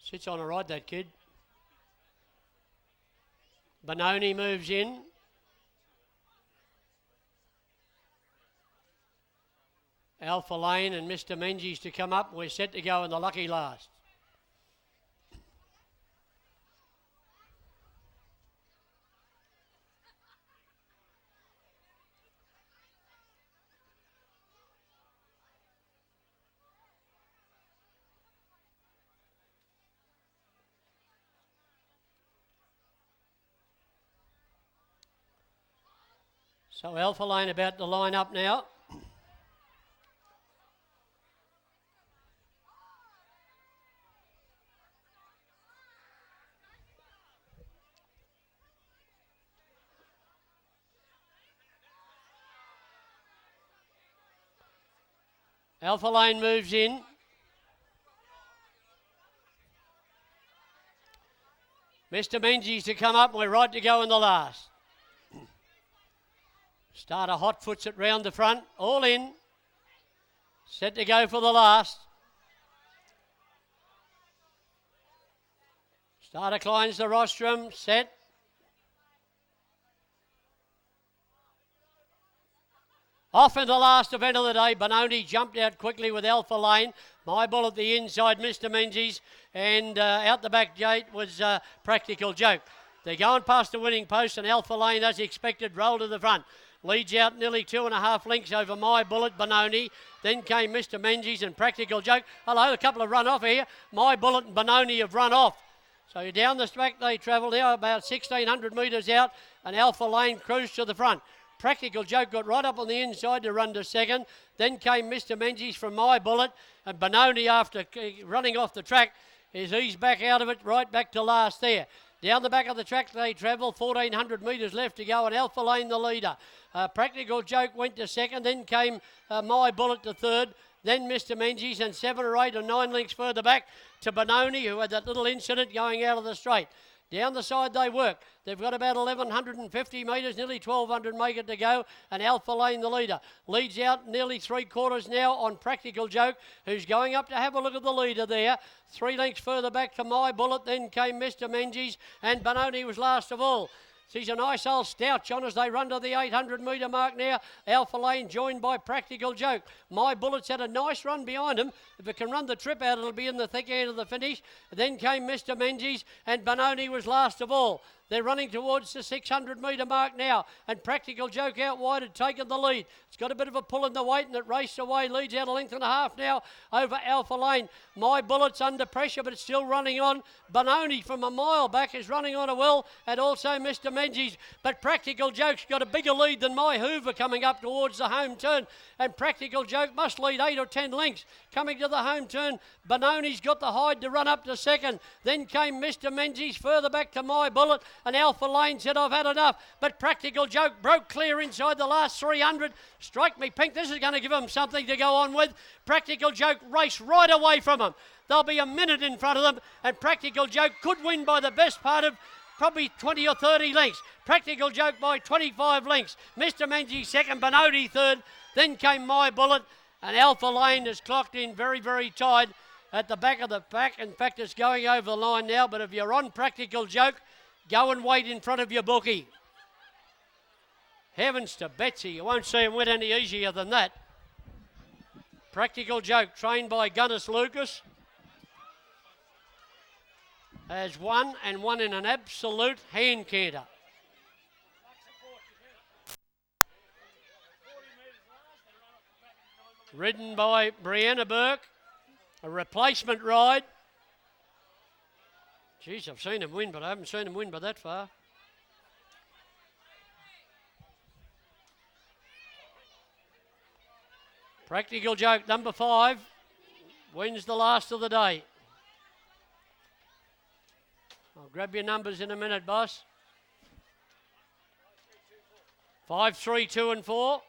Sits on the right, that kid. Benoni moves in. Alpha Lane and Mr. Menzies to come up. We're set to go in the lucky last. So Alpha Lane about to line up now. Alpha Lane moves in. Mr. Menzies to come up. We're right to go in the last. Starter hot foots it round the front. All in. Set to go for the last. Starter climbs the rostrum. Set. Off in the last event of the day, Benoni jumped out quickly with Alpha Lane. My Bull at the inside, Mr. Menzies, and out the back gate was Practical Joke. They're going past the winning post, and Alpha Lane, as expected, rolled to the front. Leads out nearly 2.5 lengths over My Bullet, Benoni. Then came Mr. Menzies and Practical Joke. Hello, a couple have run off here. My Bullet and Benoni have run off. So down the track they travel now, about 1,600 metres out, and Alpha Lane cruised to the front. Practical Joke got right up on the inside to run to second. Then came Mr. Menzies from My Bullet, and Benoni, after running off the track, is eased back out of it, right back to last there. Down the back of the track they travel, 1,400 metres left to go, and Alpha Lane the leader. Practical Joke went to second, then came My Bullet to third, then Mr. Menzies, and 7 or 8 or 9 lengths further back to Benoni, who had that little incident going out of the straight. Down the side they work. They've got about 1,150 metres, nearly 1,200 make it to go, and Alpha Lane the leader. Leads out nearly 3/4 now on Practical Joke, who's going up to have a look at the leader there. 3 lengths further back to My Bullet, then came Mr. Menzies, and Benoni was last of all. She's a nice old stouch on as they run to the 800 metre mark now. Alpha Lane joined by Practical Joke. My Bullet's had a nice run behind him. If it can run the trip out, it'll be in the thick end of the finish. Then came Mr. Menzies, and Benoni was last of all. They're running towards the 600 metre mark now, and Practical Joke out wide had taken the lead. It's got a bit of a pull in the weight, and it raced away, leads out 1.5 lengths now over Alpha Lane. My Bullet's under pressure, but it's still running on. Benoni from a mile back is running on a well, and also Mr. Menzies. But Practical Joke's got a bigger lead than My Hoover coming up towards the home turn, and Practical Joke must lead 8 or 10 lengths. Coming to the home turn, Benoni's got the hide to run up to second. Then came Mr. Menzies further back to My Bullet, and Alpha Lane said, I've had enough. But Practical Joke broke clear inside the last 300. Strike me pink, this is going to give him something to go on with. Practical Joke raced right away from him. There'll be a minute in front of them, and Practical Joke could win by the best part of probably 20 or 30 lengths. Practical Joke by 25 lengths. Mr. Menzies second, Benoni third. Then came My Bullet, and Alpha Lane is clocked in very, very tight at the back of the pack. In fact, it's going over the line now, but if you're on Practical Joke, go and wait in front of your bookie. Heavens to Betsy, you won't see him win any easier than that. Practical Joke, trained by Gunnis Lucas, has won and won in an absolute hand canter. Ridden by Brianna Burke, a replacement ride. Geez, I've seen him win, but I haven't seen him win by that far. Practical Joke, number 5, wins the last of the day. I'll grab your numbers in a minute, boss. 5, 3, 2 and 4.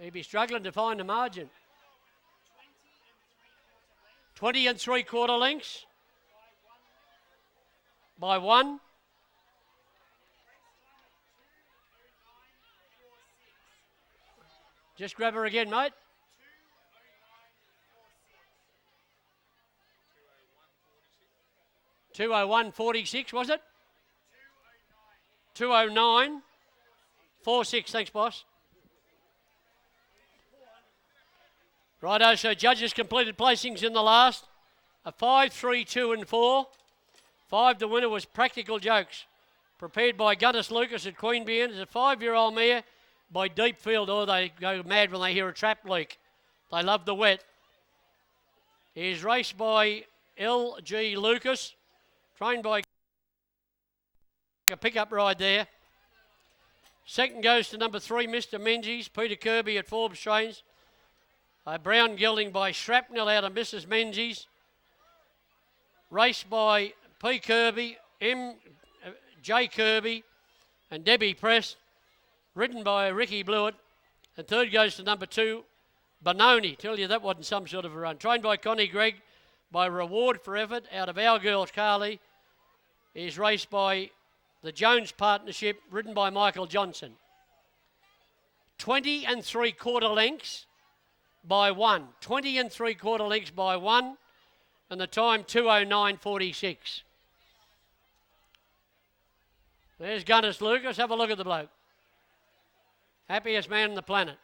He'd be struggling to find a margin. 20 3/4 lengths. By 1. Just grab her again, mate. 2:01.46, was it? 2:09.46. Thanks, boss. Righto, so judges completed placings in the last. A 5, 3, 2 and 4. 5, the winner was Practical Jokes, prepared by Gunnis Lucas at Queanbeyan. It's a 5-year-old mare by Deepfield. Oh, they go mad when they hear a trap leak. They love the wet. He's raced by L.G. Lucas, trained by a pickup ride there. Second goes to number 3, Mr. Menzies, Peter Kirby at Forbes Trains. A brown gelding by Shrapnel out of Mrs. Menzies. Raced by P. Kirby, J. Kirby and Debbie Press. Ridden by Ricky Blewett. And third goes to number 2, Benoni. Tell you that wasn't some sort of a run. Trained by Connie Gregg, by Reward for Effort out of Our Girls Carly. He's raced by the Jones Partnership, ridden by Michael Johnson. 20 3/4 lengths by 1. 20 3/4 lengths by 1. And the time 2:09.46. There's Gunnis Lucas. Have a look at the bloke. Happiest man on the planet.